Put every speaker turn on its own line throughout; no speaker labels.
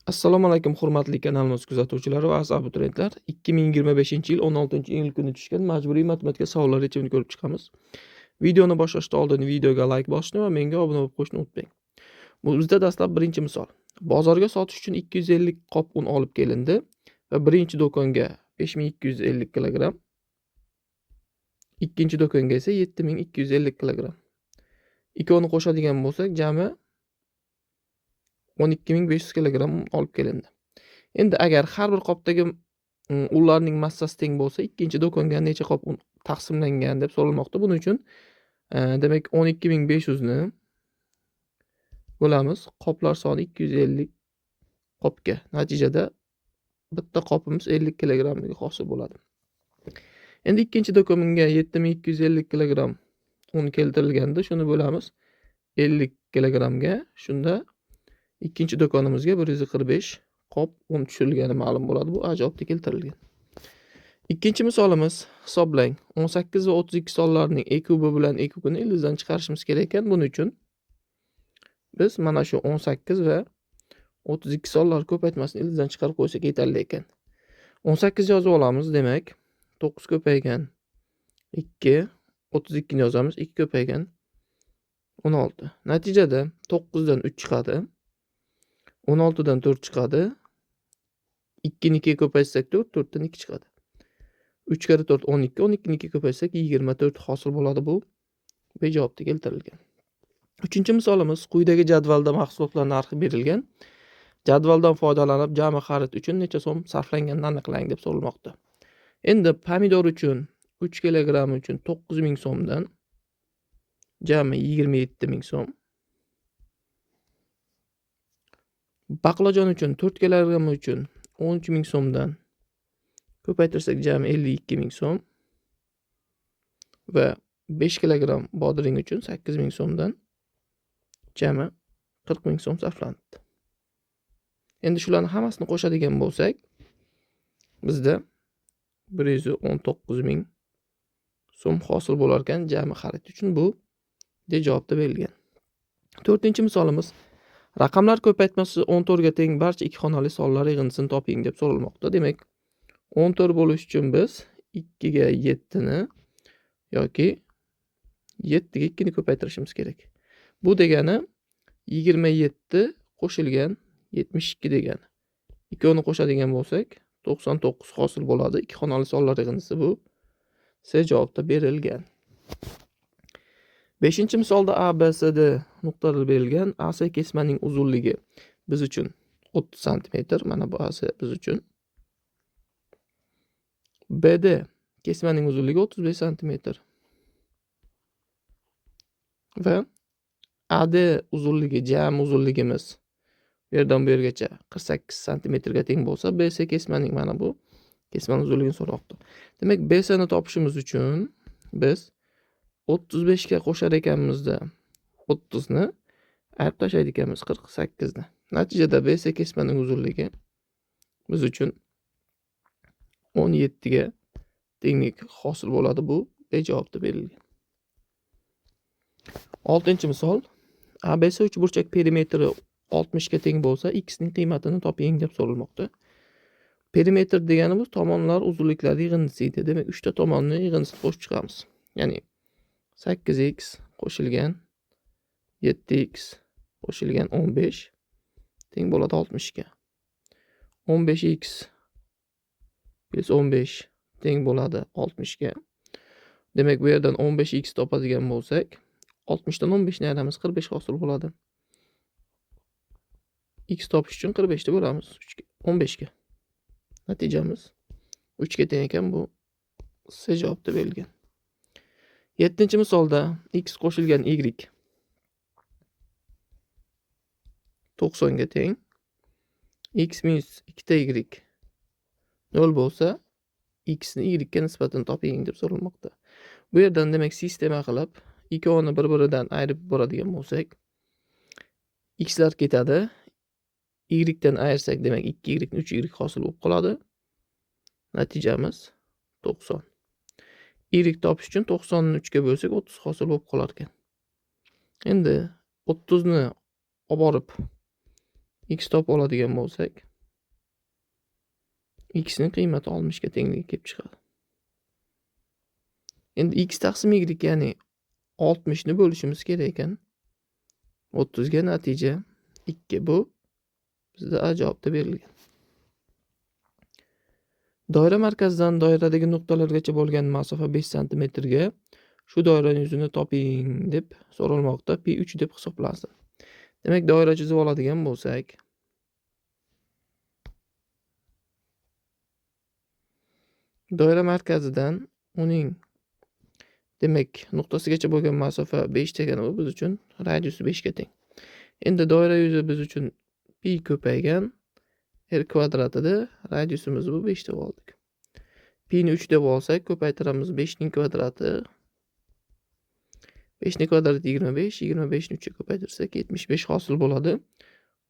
Assalomu alaykum hurmatli kanalimiz kuzatuvchilari va aziz abituriyentlar. 2025-yil 16-iyul kuni tushgan majburiy matematika savollari yechimini ko'rib chiqamiz. Videoni boshlashdan oldin videoga like bosishni va menga obuna bo'lib qo'yishni unutmang. Bizda dastlab birinchi misol. Bozorga sotish uchun 250 qop un olib kelindi va birinchi do'konga 5250 kg, ikkinchi do'konga esa 7250 kg. Ikkovini qo'shadigan bo'lsak, jami 12500 kg olib kelindi. Endi agar har bir qopdagi unlarning massasi teng bo'lsa, ikkinchi do'konga necha qop un taqsimlangan deb so'ralmoqda. Buning uchun demak 12500 ni bo'lamiz. Qoplar soni 250 qopga. Natijada bitta qopimiz 50 kg hosil bo'ladi. Endi ikkinchi do'konga 7250 kg un keltirilganda shuni bo'lamiz 50 kg ga. Shunda ikkinchi do'konimizga 145 qop un tushirilgani ma'lum bo'ladi. Bu A javobda keltirilgan. Ikkinchi misolimiz hisoblang. 18 va 32 sonlarning e kubi bilan e kubini ildizdan chiqarishimiz kerak ekan. Buning uchun biz mana shu 18 va 32 sonlar ko'paytmasini ildizdan chiqarib qo'ysak yetarli ekan. 18 yozib olamiz, demak 9 ko'paygan 2, 32 ni yozamiz, 2 ko'paygan 16. Natijada 9 dan 3 chiqadi. 16 dan 4 chiqadi. 2 ni 2 ko'paytsak 4, 4 dan 2 chiqadi. 3 kere 4 12, 12 ni 2 ko'paytsak 24 hosil bo'ladi. Bu B javobda keltirilgan. Uchinchi misolimiz, quyidagi jadvalda mahsulotlar narxi berilgan. Jadvaldan foydalanib jami xarid uchun necha so'm sarflanganini aniqlang deb so'ralmoqda. Endi pomidor uchun 3 kg uchun 9000 so'mdan jami 27000 so'm. Baqlajon uchun 4 kg uchun 13000 so'mdan ko'paytirsak jami 52000 so'm va 5 kg bodring uchun 8000 so'mdan jami 40000 so'm sarflanadi. Endi shularni hammasini qo'shadigan bo'lsak, bizda 119000 so'm hosil bo'lar ekan jami xarid uchun. Bu D javobda berilgan. To'rtinchi misolimiz, raqamlar ko'paytmasi 14 ga teng barcha ikki xonali sonlar yig'indisini toping deb so'ralmoqda. Demak, 14 bo'lish uchun biz 2 ga 7 ni yoki 7 ga 2 ni ko'paytirishimiz kerak. Bu degani 27 qo'shilgan 72 degani. Ikkovini qo'shadigan bo'lsak 99 hosil bo'ladi. Ikki xonali sonlar yig'indisi bu C javobda berilgan. 5-misolda ABCD nuqtalar berilgan. AC kesmaning uzunligi biz uchun 30 cm. Mana bu AC biz uchun. BD kesmaning uzunligi 35 cm. Va AD uzunligi, jami uzunligimiz bu yerdan bu yergacha 48 cm ga teng bo'lsa, BC kesmaning mana bu kesmaning uzunligini so'roqdi. Demak, BC ni topishimiz uchun biz 35 ga qo'shar ekanmizda 30 ni ayirib tashlaydi ekanmiz 48 ni. Natijada BC kesmaning uzunligi biz uchun 17 ga tenglik hosil bo'ladi. Bu B javobda berilgan. 6-misol, ABC uchburchak perimetri 60 ga teng bo'lsa, x ning qiymatini toping deb so'ralmoqda. Perimetr degani bu tomonlar uzunliklari yig'indisi edi. Demak, 3 ta tomonni yig'indisini qo'shib chiqamiz. Ya'ni 8x qo'shilgan 7x qo'shilgan 15 teng bo'ladi 60 ga. 15x plus 15 teng bo'ladi 60 ga. Demak, bu yerdan 15x topadigan bo'lsak, 60 dan 15 ni ayiramiz, 45 hosil bo'ladi. X topish uchun 45 deb bo'lamiz 15 ga. Natijamiz 3 ga teng ekan. Bu C javobda berilgan. 7-misolda x qo'shilgan y 90 ga teng. X minus 2 ta y 0 bo'lsa, x ni y ga nisbatan toping deb so'ralmoqda. Bu yerdan demak sistema qilib ikkovini bir-biridan ayirib boradigan bo'lsak, x lar ketadi. Y dan ayirsak, demak 2y ni 3y hosil bo'lib qoladi. Natijamiz 90. Y topish uchun 90 ni 3 ga bo'lsak 30 hosil bo'lib qolar ekan. Endi 30 ni olib borib x topib oladigan bo'lsak, x ning qiymati 60 ga tengligi kelib chiqadi. Endi x taqsim y, ya'ni 60 ni bo'lishimiz kerak ekan. 30 ga natija 2. Bu bizda A javobda berilgan. Doira markazidan doiradagi nuqtalargacha bo'lgan masofa 5 cm ga shu doiraning yuzini toping deb so'ralmoqda. Pi 3 deb hisoblansin. Demak, doira chizib oladigan bo'lsak, doira markazidan uning demak nuqtasigacha bo'lgan masofa 5 degani bu biz uchun radiusi 5 ga teng. Endi doira yuzi biz uchun pi ko'paygan r kvadratida, radiusimiz bu 5 deb oldik. Pi ni 3 deb olsak, ko'paytiramiz 5 ning kvadrati. 5 ning kvadrati 25, 25 ni 3 ga ko'paytirsak 75 hosil bo'ladi.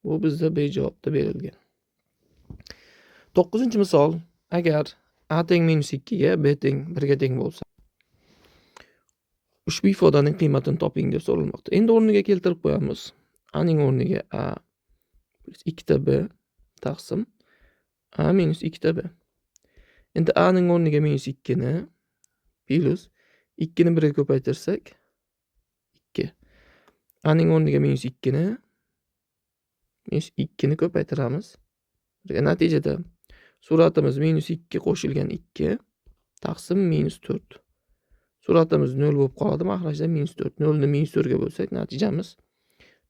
Bu bizda B javobda berilgan. 9-misol, agar A teng -2 ga, B teng 1 ga teng bo'lsa, ushbu ifodaning qiymatini toping deb so'ralmoqda. Endi o'rniga keltirib qo'yamiz. A ning o'rniga A plus 2 ta B taqsim A minus 2 ta B. Endi A ning o'rniga -2 ni plus 2 ni 1 ga ko'paytirsak 2. A ning o'rniga -2 ni -2 ni ko'paytiramiz. Natijada suratimiz -2 qo'shilgan 2 taqsim -4. Suratimiz 0 bo'lib qoladi. Mahrajda -4. 0 ni -4 ga bo'lsak, natijamiz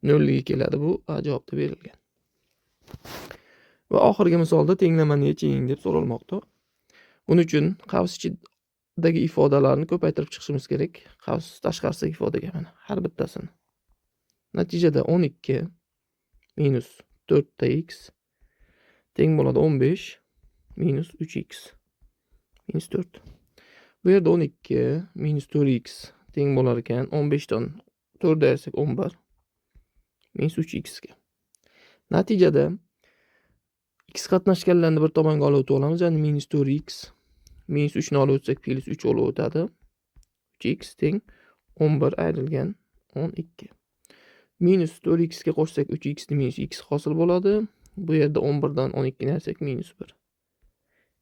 0 ga keladi. Bu A javobda berilgan. Va oxirgi misolda tenglamani yeching deb so'ralmoqda. Buning uchun qavs ichidagi ifodalarni ko'paytirib chiqishimiz kerak. Qavs tashqarisidagi ifodaga mana har bittasini. Natijada 12 minus 4 ta x teng bo'ladi 15 minus 3x minus 4. Bu yerda 12 minus 4x teng bo'lar ekan 15 dan 4 ayirsak 11 minus 3x ga. Natijada x qatnashganlarni bir tomonga olib o'tib olamiz, ya'ni minus 4x minus 3 ni olib o'tsak plus 3 olib o'tadi. 3x teng 11 ayrilgan 12. Minus 4x ga qo'shsak 3x ni minus x hosil bo'ladi. Bu yerda 11 dan 12 ni ayirsak minus 1.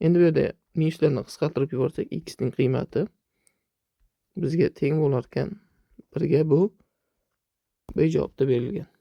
Endi bu yerda minuslarni qisqartirib yuborsak x ning qiymati bizga teng bo'lar ekan 1 ga. Bu B javobda berilgan.